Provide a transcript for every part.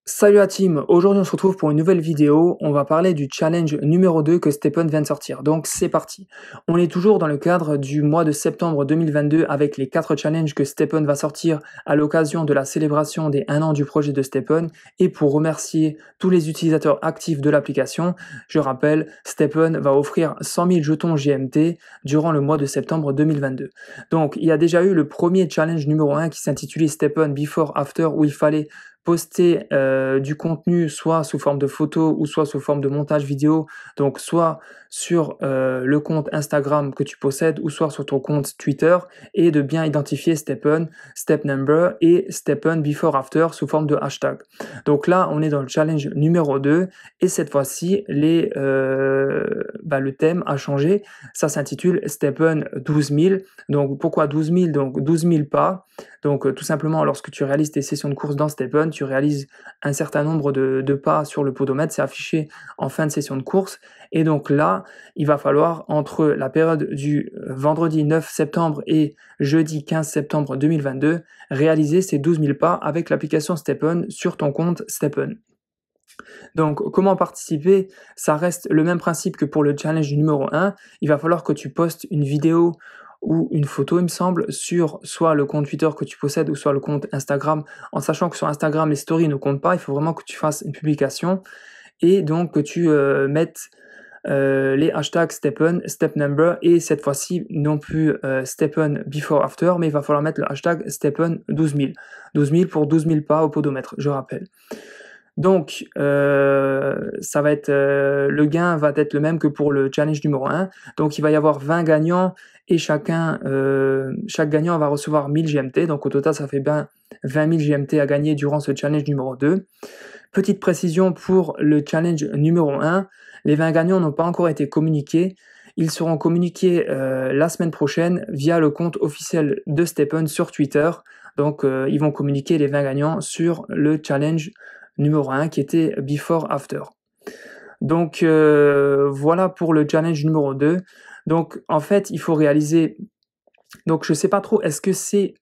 Salut la team, aujourd'hui on se retrouve pour une nouvelle vidéo, on va parler du challenge numéro 2 que Stephen vient de sortir, donc c'est parti. On est toujours dans le cadre du mois de septembre 2022 avec les 4 challenges que Stephen va sortir à l'occasion de la célébration des 1 an du projet de Stephen, et pour remercier tous les utilisateurs actifs de l'application, je rappelle, Stephen va offrir 100 000 jetons GMT durant le mois de septembre 2022. Donc il y a déjà eu le premier challenge numéro 1 qui s'intitulait Stephen Before After, où il fallait poster du contenu soit sous forme de photo ou soit sous forme de montage vidéo, donc soit sur le compte Instagram que tu possèdes ou soit sur ton compte Twitter, et de bien identifier Stephen, Step Number et Stephen Before After sous forme de hashtag. Donc là, on est dans le challenge numéro 2 et cette fois-ci, le thème a changé. Ça s'intitule Stephen 12 000. Donc pourquoi 12 000? Donc 12 000 pas. Donc tout simplement, lorsque tu réalises tes sessions de course dans Stephen, tu réalises un certain nombre de pas sur le podomètre, c'est affiché en fin de session de course. Et donc là, il va falloir, entre la période du vendredi 9 septembre et jeudi 15 septembre 2022, réaliser ces 12 000 pas avec l'application Stephen sur ton compte Stephen. Donc, comment participer? Ça reste le même principe que pour le challenge numéro 1. Il va falloir que tu postes une vidéo ou une photo, il me semble, sur soit le compte Twitter que tu possèdes ou soit le compte Instagram, en sachant que sur Instagram, les stories ne comptent pas. Il faut vraiment que tu fasses une publication et donc que tu mettes les hashtags Stephen, Step Number, et cette fois-ci, non plus Stephen Before After, mais il va falloir mettre le hashtag Stephen 12 000. 12 000 pour 12 000 pas au podomètre, je rappelle. Donc, ça va être, le gain va être le même que pour le challenge numéro 1. Donc, il va y avoir 20 gagnants et chaque gagnant va recevoir 1000 GMT. Donc, au total, ça fait bien 20 000 GMT à gagner durant ce challenge numéro 2. Petite précision pour le challenge numéro 1, les 20 gagnants n'ont pas encore été communiqués. Ils seront communiqués la semaine prochaine via le compte officiel de Stephen sur Twitter. Donc, ils vont communiquer les 20 gagnants sur le challenge numéro 1 qui était Before After. Donc, voilà pour le challenge numéro 2. Donc, en fait, il faut réaliser... Donc, je sais pas trop, est-ce que c'est...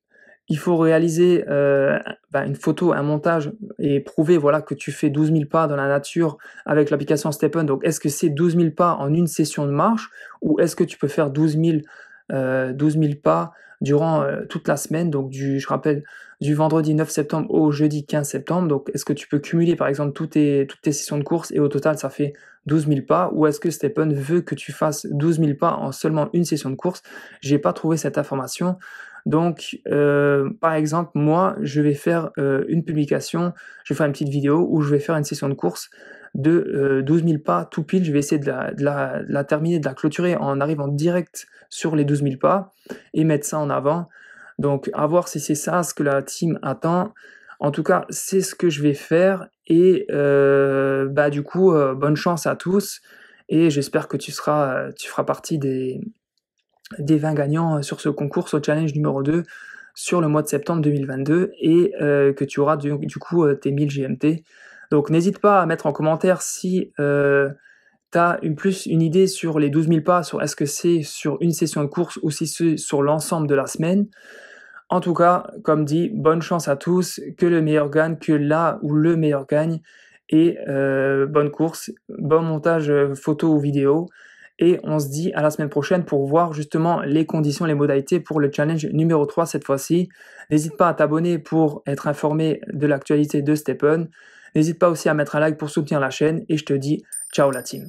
Il faut réaliser une photo, un montage et prouver voilà, que tu fais 12 000 pas dans la nature avec l'application Stephen. Donc, est-ce que c'est 12 000 pas en une session de marche ou est-ce que tu peux faire 12 000 pas durant toute la semaine? Donc, je rappelle, du vendredi 9 septembre au jeudi 15 septembre. Donc, est-ce que tu peux cumuler par exemple toutes tes sessions de course et au total ça fait 12 000 pas? Ou est-ce que Stephen veut que tu fasses 12 000 pas en seulement une session de course? J'ai pas trouvé cette information. Donc, par exemple, moi, je vais faire une publication, je vais faire une petite vidéo où je vais faire une session de course de 12 000 pas tout pile. Je vais essayer de la terminer, de la clôturer en arrivant direct sur les 12 000 pas et mettre ça en avant. Donc, à voir si c'est ça ce que la team attend. En tout cas, c'est ce que je vais faire et du coup, bonne chance à tous et j'espère que tu feras partie des 20 gagnants sur ce concours, au challenge numéro 2 sur le mois de septembre 2022 et que tu auras du coup tes 1000 GMT. Donc n'hésite pas à mettre en commentaire si tu as une idée sur les 12 000 pas, sur est-ce que c'est sur une session de course ou si c'est sur l'ensemble de la semaine. En tout cas, comme dit, bonne chance à tous, que le meilleur gagne, que là où le meilleur gagne, et bonne course, bon montage photo ou vidéo, et on se dit à la semaine prochaine pour voir justement les conditions, les modalités pour le challenge numéro 3 cette fois-ci. N'hésite pas à t'abonner pour être informé de l'actualité de Stephen, n'hésite pas aussi à mettre un like pour soutenir la chaîne, et je te dis ciao la team.